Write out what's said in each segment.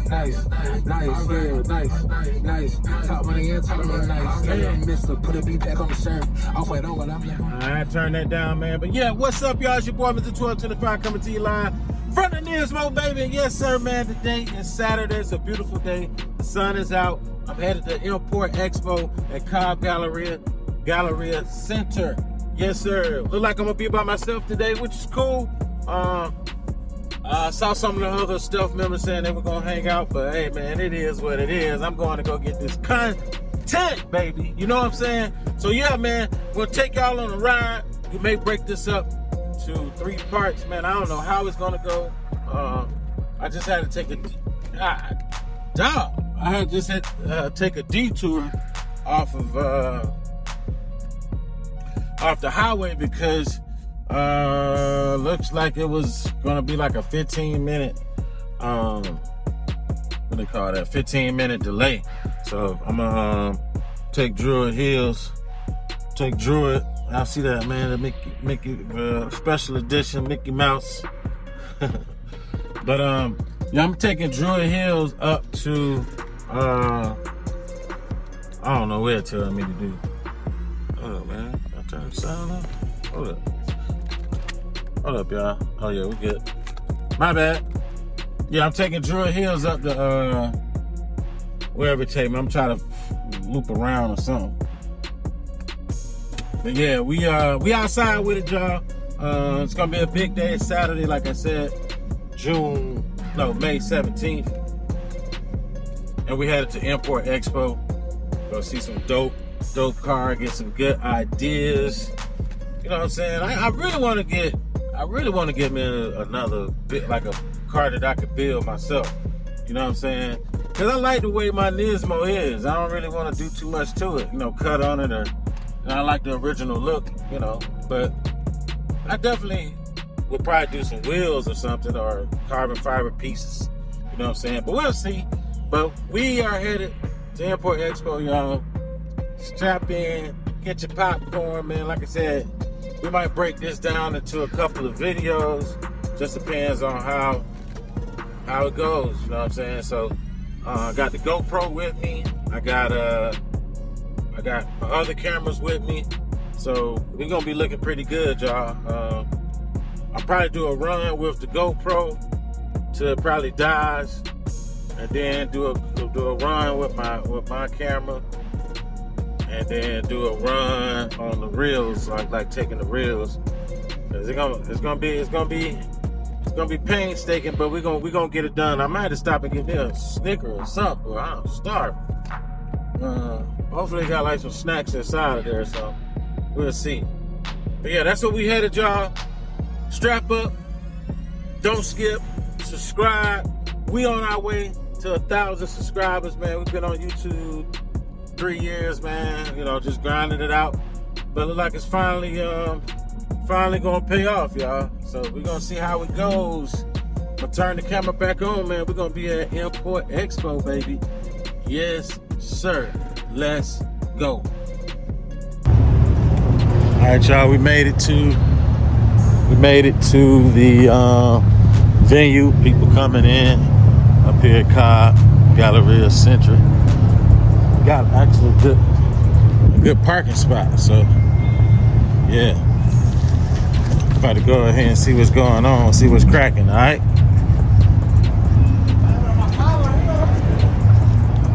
nice, yeah, nice. Top money and top money, nice. Yeah, mister, put a beat back on the shirt. I'll fight on what I'm here. Alright, turn that down, man. But yeah, what's up, y'all? It's your boy, Mr. 1225, coming to you live from the Nismo, baby. Yes, sir, man. Today is Saturday. It's a beautiful day. The sun is out. I'm headed to Import Expo at Cobb Galleria Center. Yes, sir. Look like I'm gonna be by myself today, which is cool. I saw some of the other stuff members saying they were gonna hang out, but hey, man, it is what it is. I'm going to go get this content, baby. You know what I'm saying? So yeah, man, we'll take y'all on a ride. We may break this up to 3 parts, man. I don't know how it's gonna go. I just had to take take a detour off of off the highway because looks like it was gonna be like a 15-minute what do they call that, 15-minute delay. So I'm gonna take Druid Hills, I see that, man, the Mickey special edition Mickey Mouse. But yeah, I'm taking Druid Hills up to I don't know where it's telling me to do. Hold up, man. I turn the sound up. Hold up, y'all. Oh yeah, we good. My bad. Yeah, I'm taking Druid Hills up to wherever it take me. I'm trying to loop around or something. But yeah, we outside with it, y'all. It's gonna be a big day. It's Saturday, like I said, May 17th. And we headed to Import Expo. Go see some dope car, get some good ideas. You know what I'm saying? I really want to get me another bit, like a car that I could build myself. You know what I'm saying? Because I like the way my Nismo is. I don't really want to do too much to it, you know, cut on it, or I like the original look, you know. But I definitely would probably do some wheels or something, or carbon fiber pieces. You know what I'm saying? But we'll see. But we are headed to Import Expo, y'all. Strap in, get your popcorn, man. Like I said, we might break this down into a couple of videos. Just depends on how it goes. You know what I'm saying? So I got the GoPro with me. I got my other cameras with me. So we're gonna be looking pretty good, y'all. I'll probably do a run with the GoPro to probably Dodge, and then do a run with my camera, and then do a run on the reels, like taking the reels. Cause it's gonna be painstaking, but we're gonna get it done. I might have to stop and get me a Snicker or something, or I'm starving. Hopefully they got like some snacks inside of there, so we'll see. But yeah, that's what we headed, y'all. Strap up, don't skip, subscribe. We on our way to 1,000 subscribers, man. We've been on YouTube 3 years, man. You know, just grinding it out. But it look like it's finally gonna pay off, y'all. So we're gonna see how it goes. I'm gonna turn the camera back on, man. We're gonna be at Import Expo, baby. Yes, sir. Let's go. All right, y'all. We made it to the venue. People coming in up here at Cobb Galleria Center. Got actually a good parking spot. So yeah, about to go ahead and see what's going on, see what's cracking. All right.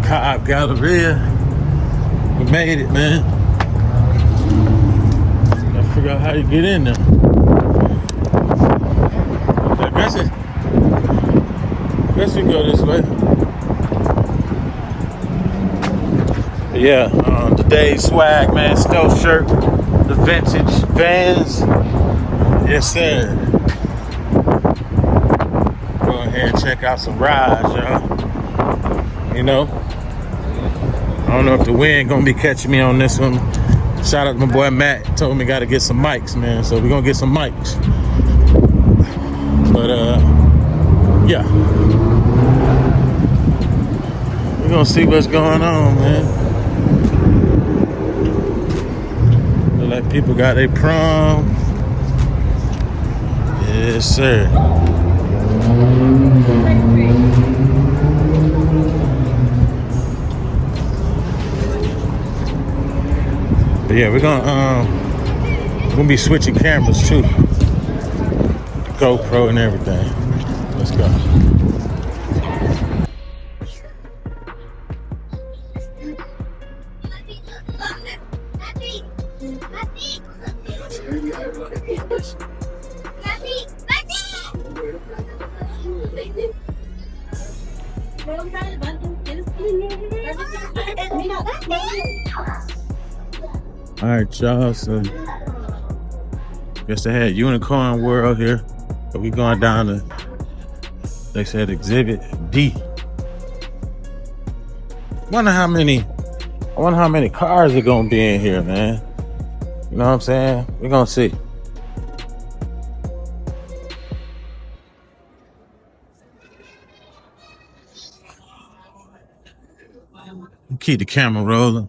Cobb Galleria. We made it, man. Gotta figure out how you get in there. I guess we go this way. But yeah, today's swag, man. Stealth shirt, the vintage Vans. Yes, sir. Go ahead and check out some rides, y'all. You know, I don't know if the wind gonna be catching me on this one. Shout out to my boy Matt. Told me gotta get some mics, man. So we're gonna get some mics. But yeah, we're gonna see what's going on, man. Look like people got their prom. Yes, sir. But yeah, we're gonna be switching cameras too. GoPro and everything. Let's go. All right, y'all. So, guess they had Unicorn World here, but we going down to. They said Exhibit D. I wonder how many cars are gonna be in here, man. You know what I'm saying? We're gonna see. Keep the camera rolling.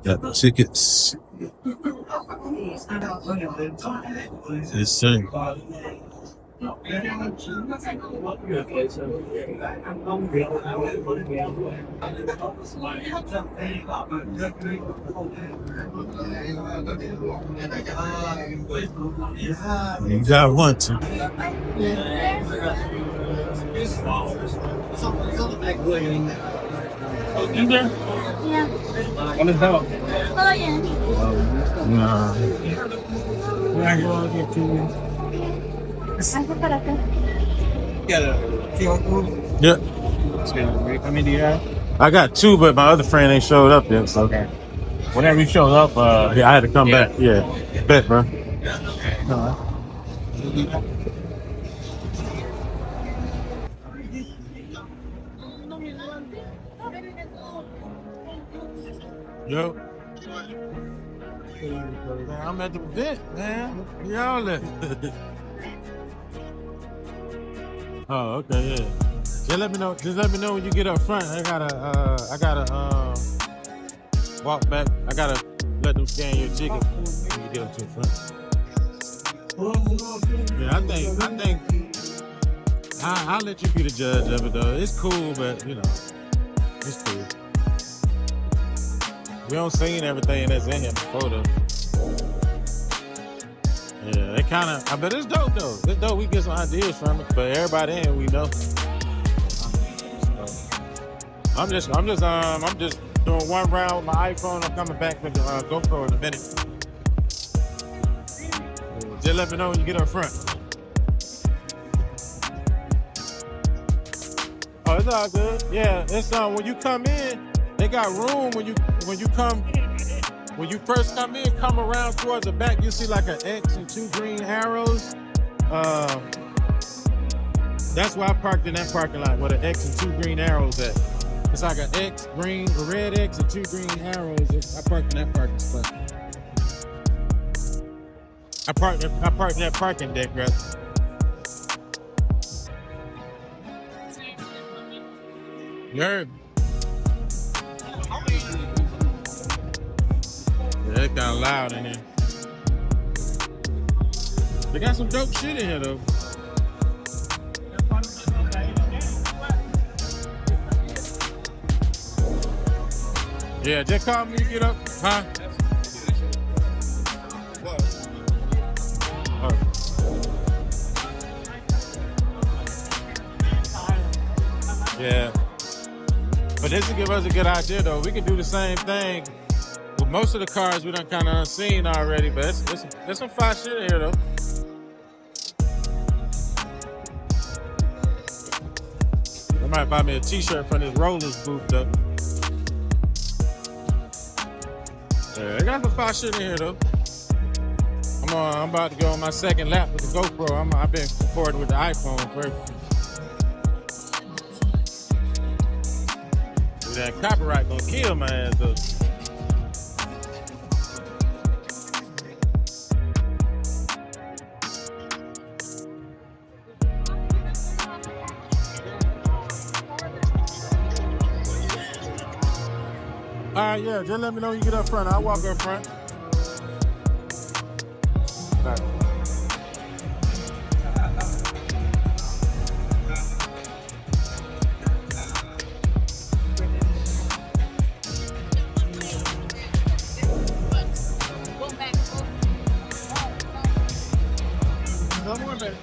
Got the tickets. Yes, sir. You got one too. In there? Yeah. On the top. Oh yeah. Nah. I can get to you. Got a QR code? Yep. How many do you have? I got two, but my other friend ain't showed up yet. So okay. Whenever he shows up, yeah, I had to come back. Yeah. Bet, bro. Yo. Man, I'm at the event, man. Y'all at? Oh, okay, yeah. Just let me know. Just let me know when you get up front. I gotta walk back. I gotta let them scan your ticket when you get up to the front. Yeah, I think I'll let you be the judge of it though. It's cool, but you know, it's cool. We don't seen everything that's in here before though. Yeah, it kind of. I bet it's dope though. It's dope. We get some ideas from it, but everybody in we know. I'm just doing one round with my iPhone. I'm coming back with the GoPro in a minute. Just let me know when you get up front. Oh, it's all good. Yeah, it's when you come in, they got room when you first come in, come around towards the back, you see like an X and two green arrows. That's why I parked in that parking lot where the X and two green arrows at. It's like an X, green, a red X and two green arrows. I parked in that parking spot. I parked in that parking deck, right? You heard me? Yeah, it's kind of loud in here. They got some dope shit in here, though. Yeah, just call me when you get up. Huh? Yeah. But this will give us a good idea, though. We can do the same thing. With most of the cars we done kind of unseen already, but there's some fire shit in here, though. I might buy me a t-shirt from this Rollers booth, though. Yeah, they got some fire shit in here, though. I'm about to go on my second lap with the GoPro. I've been recording with the iPhone first. That copyright gonna kill my ass, though. All right, yeah, just let me know when you get up front. I'll walk up front. All right. No more, baby.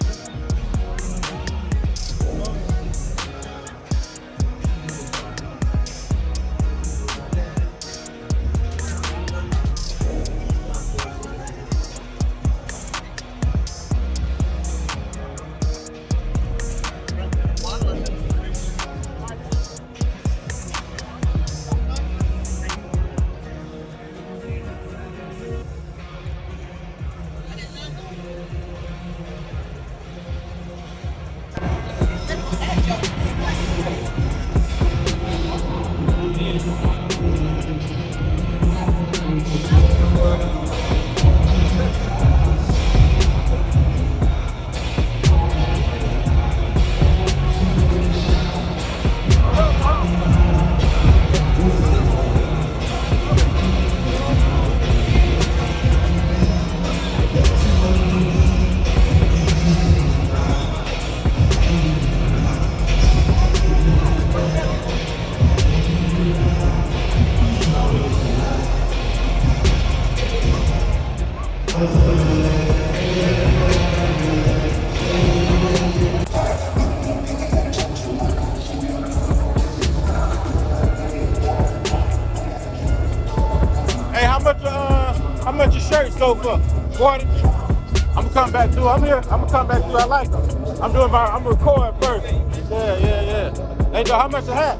Hey, how much your shirt go for? 40? I'm gonna come back through. I'm here. I'm gonna come back through. I like them. I'm recording first. Yeah. Hey, Joe, how much a hat?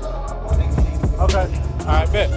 Okay. All right, bet.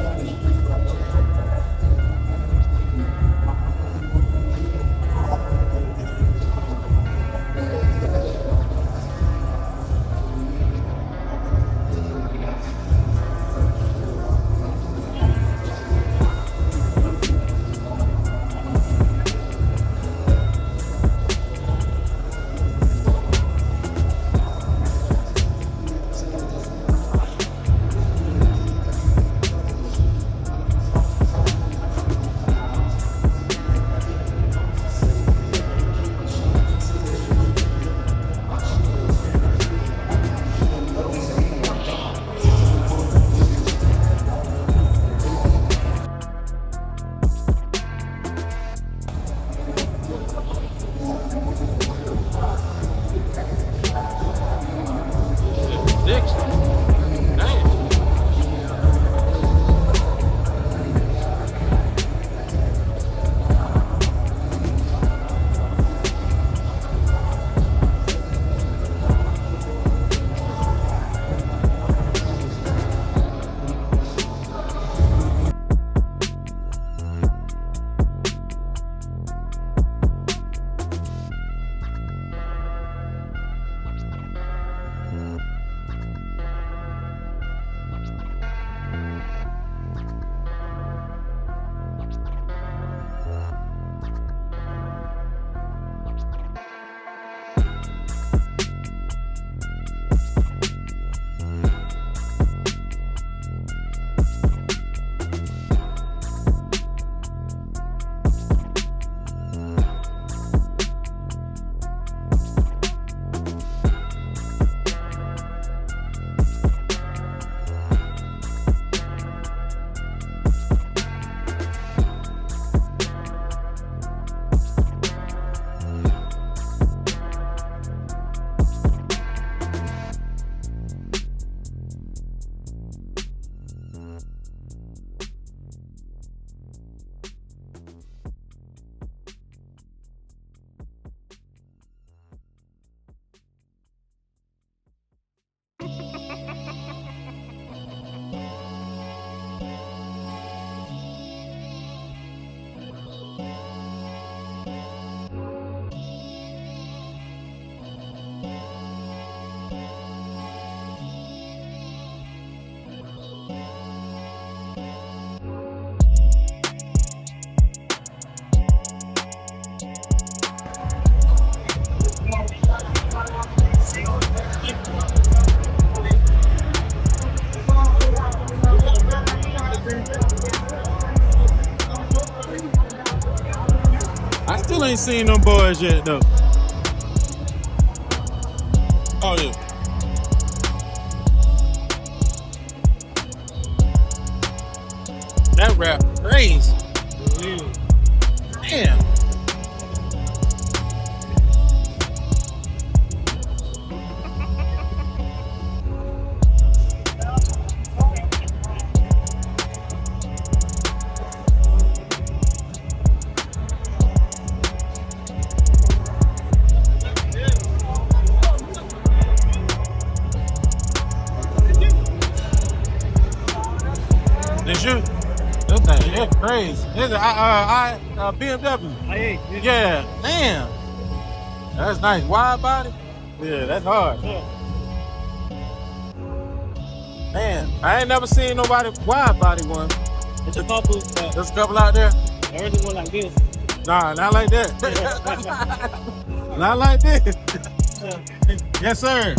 ain't seen them boys yet though. Oh yeah. That rap crazy. Damn. Did you? That thing, that's crazy. It's a BMW. Yeah, damn. That's nice. Wide body? Yeah, that's hard. Man, I ain't never seen nobody wide body one. There's a couple, There's a couple out there. there isn't one like this. Nah, not like that. Not like this. Yes, sir.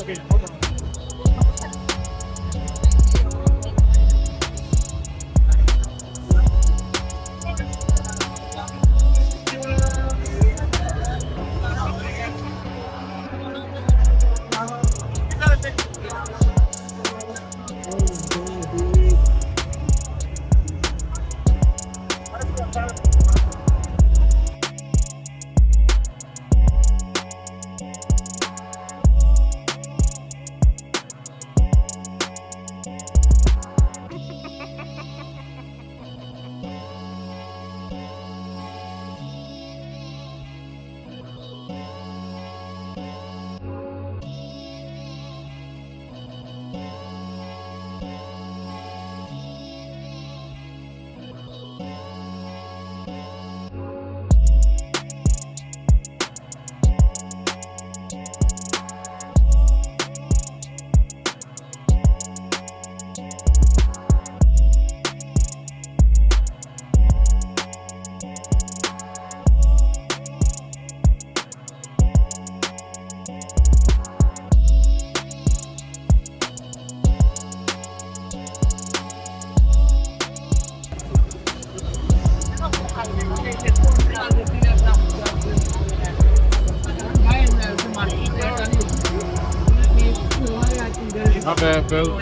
Okay, hold on. My bad, Phil.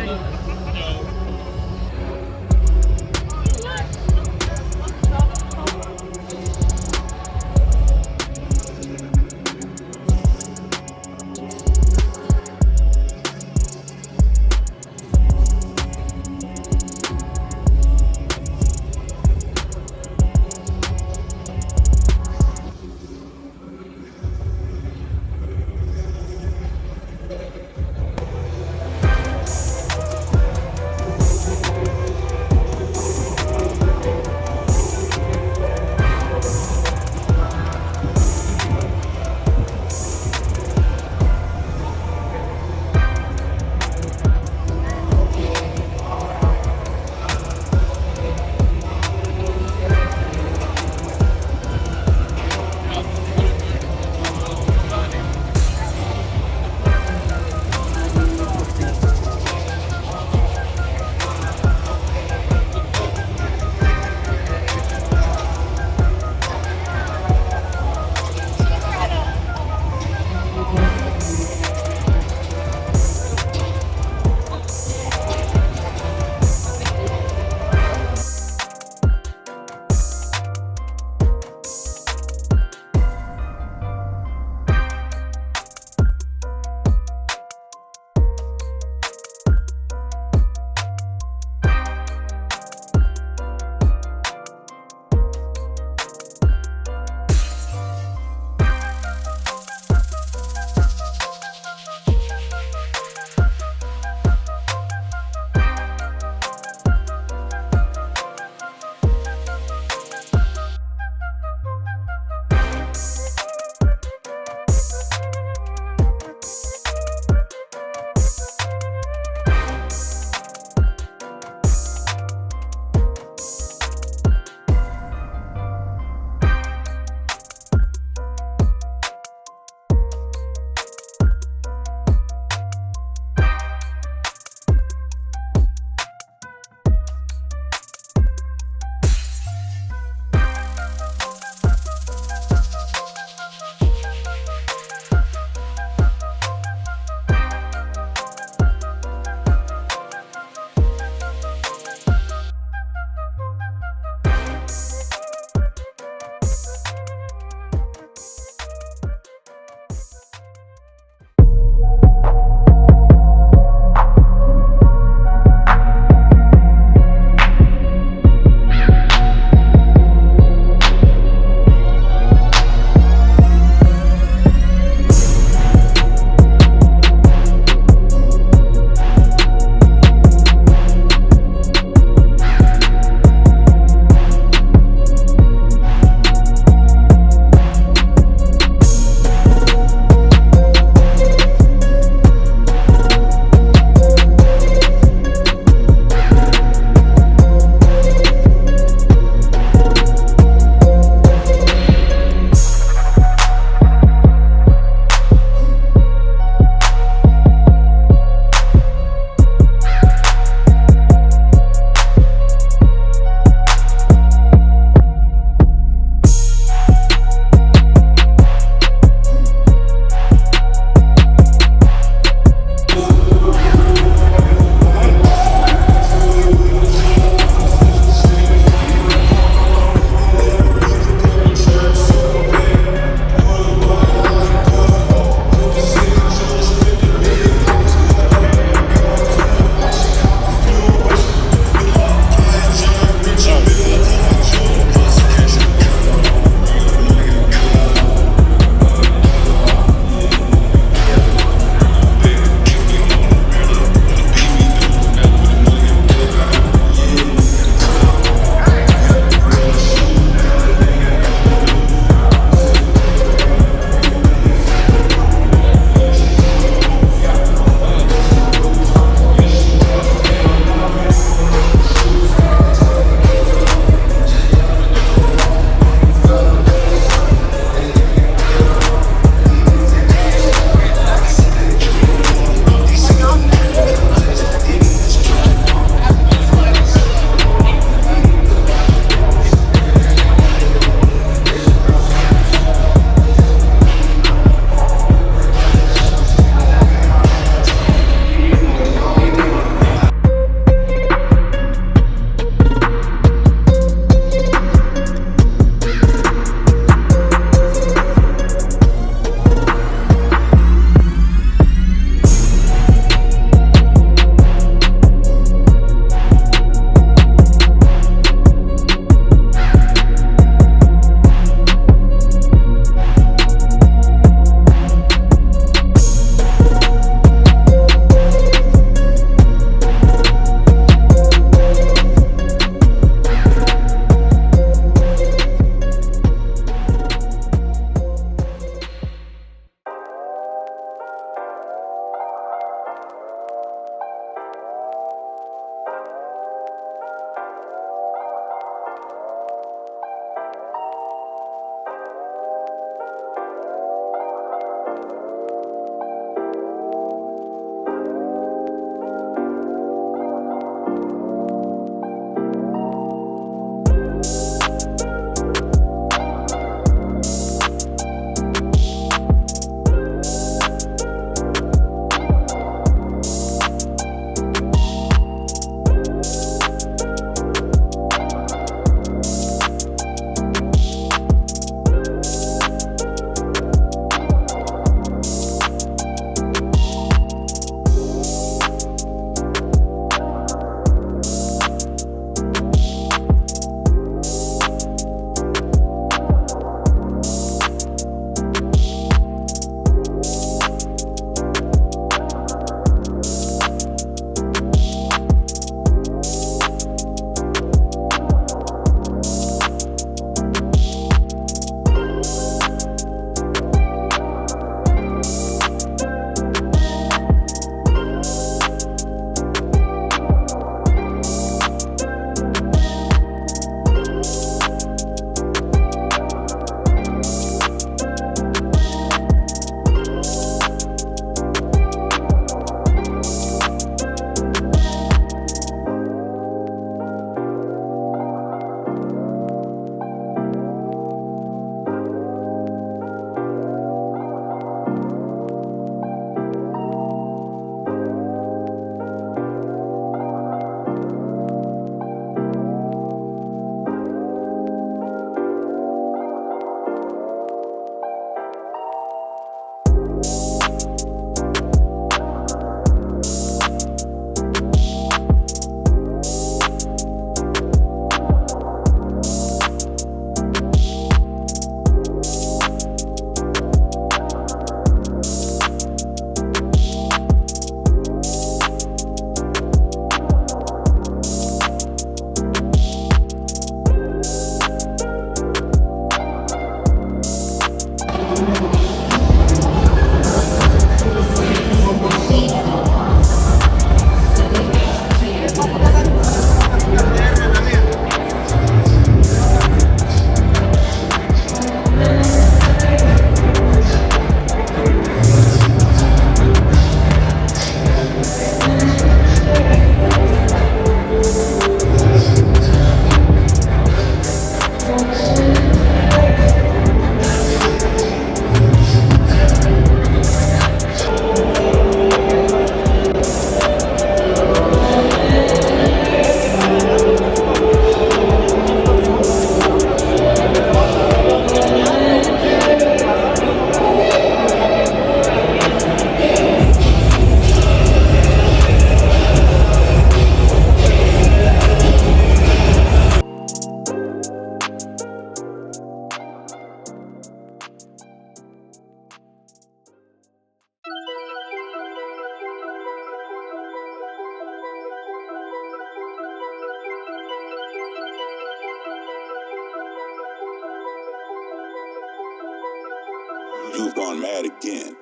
has gone mad again.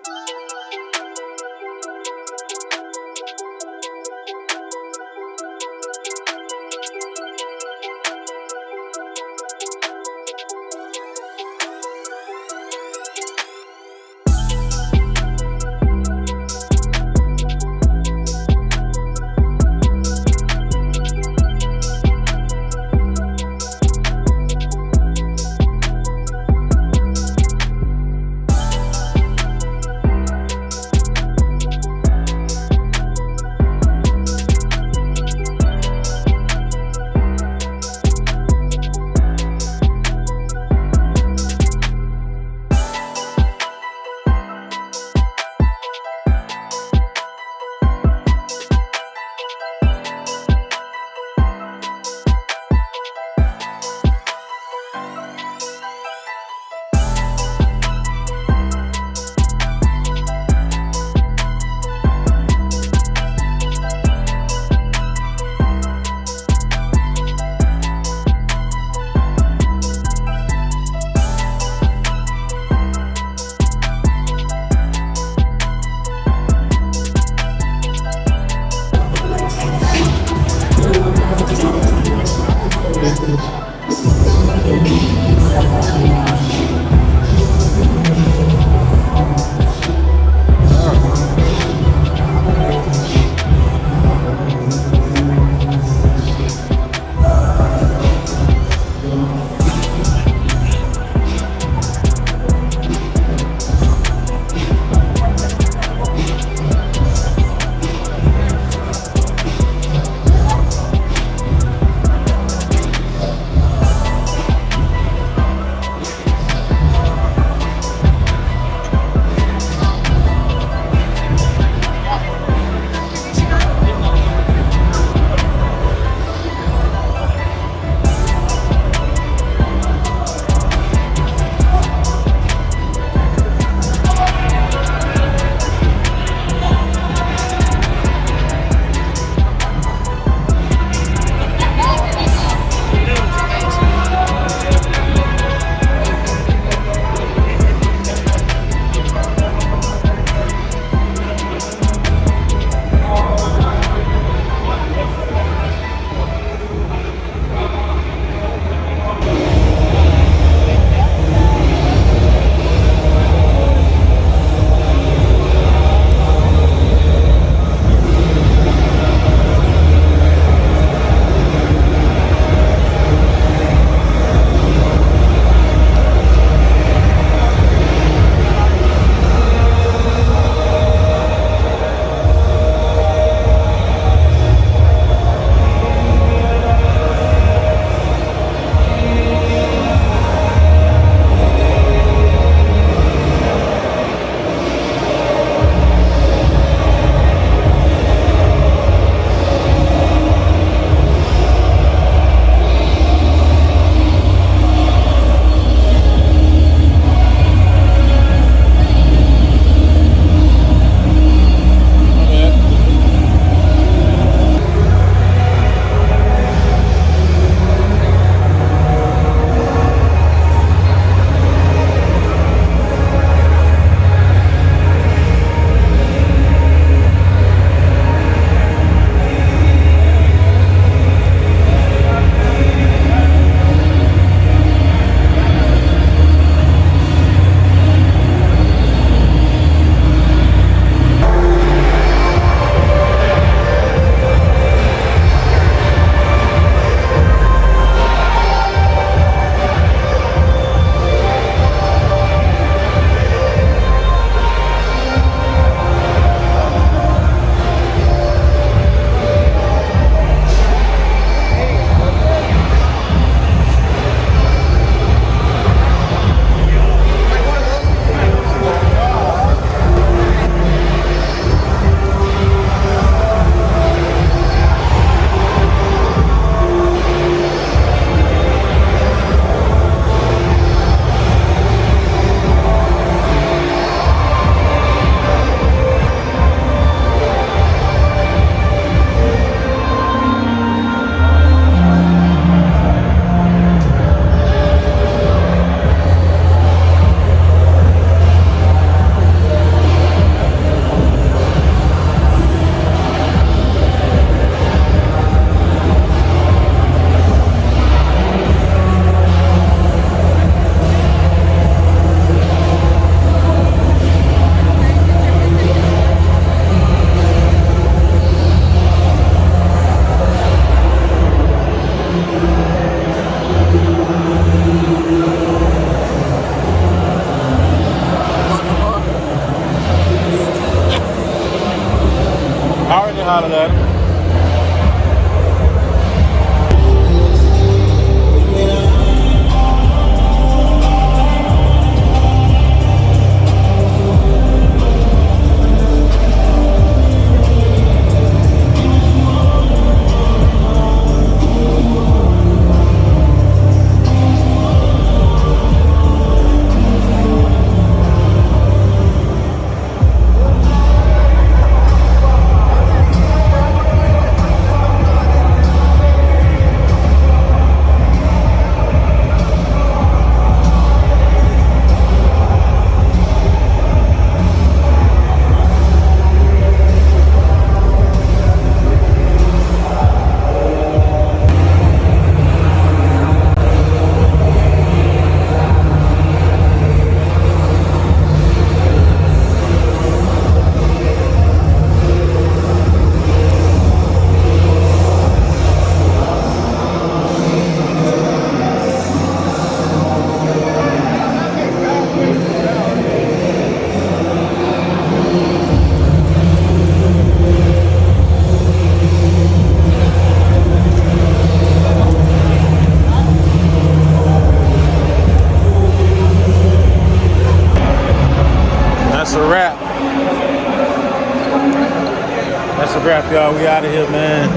y'all. We out of here, man.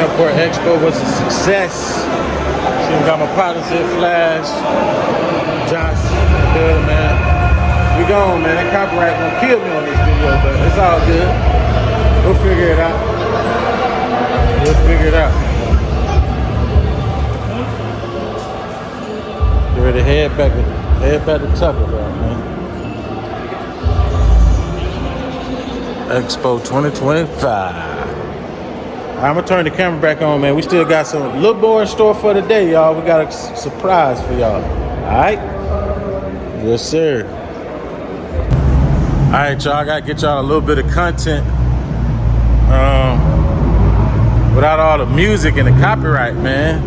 Import Expo was a success. See, we got my partners here, Flash, Johnson, good, man. We gone, man. That copyright gonna kill me on this video, but it's all good. We'll figure it out. We'll figure it out. Get ready to head back to Tucker, man. Expo 2025. I'm gonna turn the camera back on, man. We still got some little more in store for today, y'all. We got a surprise for y'all. All right? Yes, sir. All right, y'all. I gotta get y'all a little bit of content without all the music and the copyright, man.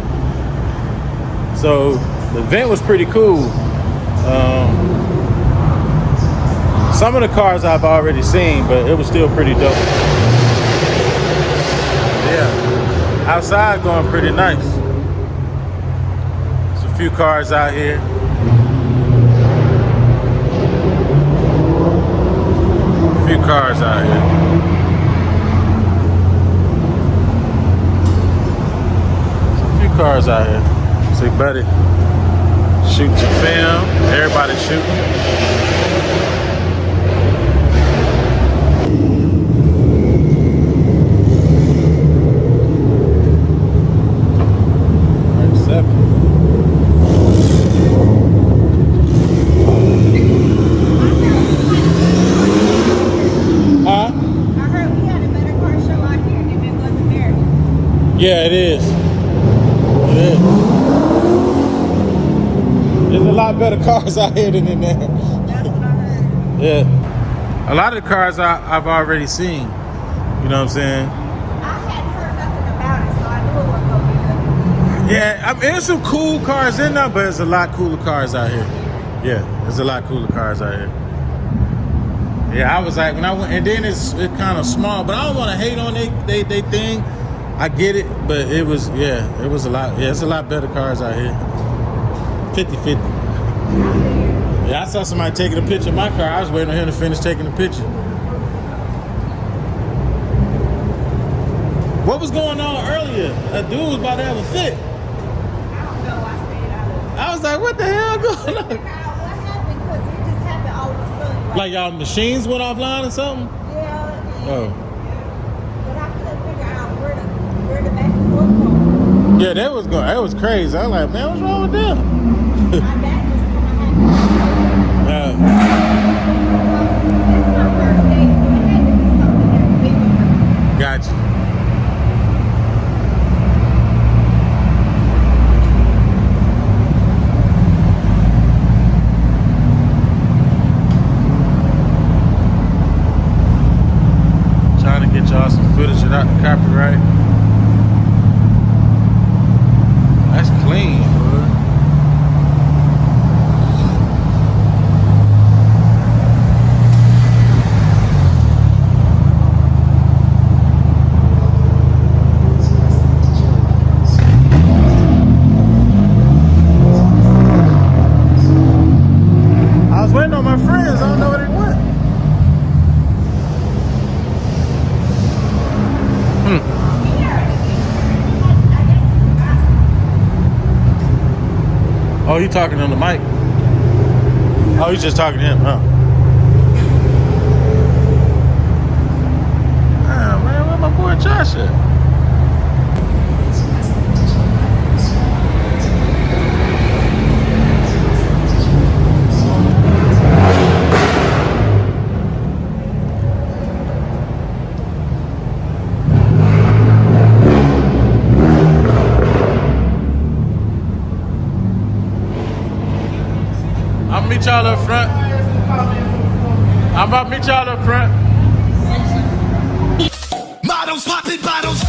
So the event was pretty cool. Some of the cars I've already seen, but it was still pretty dope. Yeah, outside going pretty nice. There's a few cars out here. A few cars out here. There's a few cars out here. See, buddy, shoot your film. Everybody's shooting. Yeah, it is. It is. There's a lot better cars out here than in there. That's what I heard. Yeah. A lot of the cars I've already seen. You know what I'm saying? I hadn't heard nothing about it, so I knew it wasn't gonna be good. Yeah, I mean, there's some cool cars in there, but there's a lot cooler cars out here. Yeah, there's a lot cooler cars out here. Yeah, I was like, when I went, and then it's kind of small, but I don't want to hate on they thing. I get it, but it was a lot. Yeah, it's a lot better cars out here. 50-50. Yeah, I saw somebody taking a picture of my car. I was waiting on him to finish taking the picture. What was going on earlier? That dude was about to have a fit. I don't know. I stayed out of it. I was like, what the hell going on? Figure out what happened because it just happened all of a sudden. Like y'all machines went offline or something? Yeah. Oh. But I couldn't figure out where the back and forth from. Yeah, that was crazy. I was like, man, what's wrong with them? My dad was coming home. It's my first day, so it had to be something that big with her. Gotcha. Trying to get y'all some footage without the copyright. That's clean, bro. I was waiting on my friends. I don't know where they went. Oh, you talking on the mic? Oh, you just talking to him, huh? Damn, man, where my boy Josh at? I'll meet y'all up front. I'm about to meet y'all up front. Models popping bottles.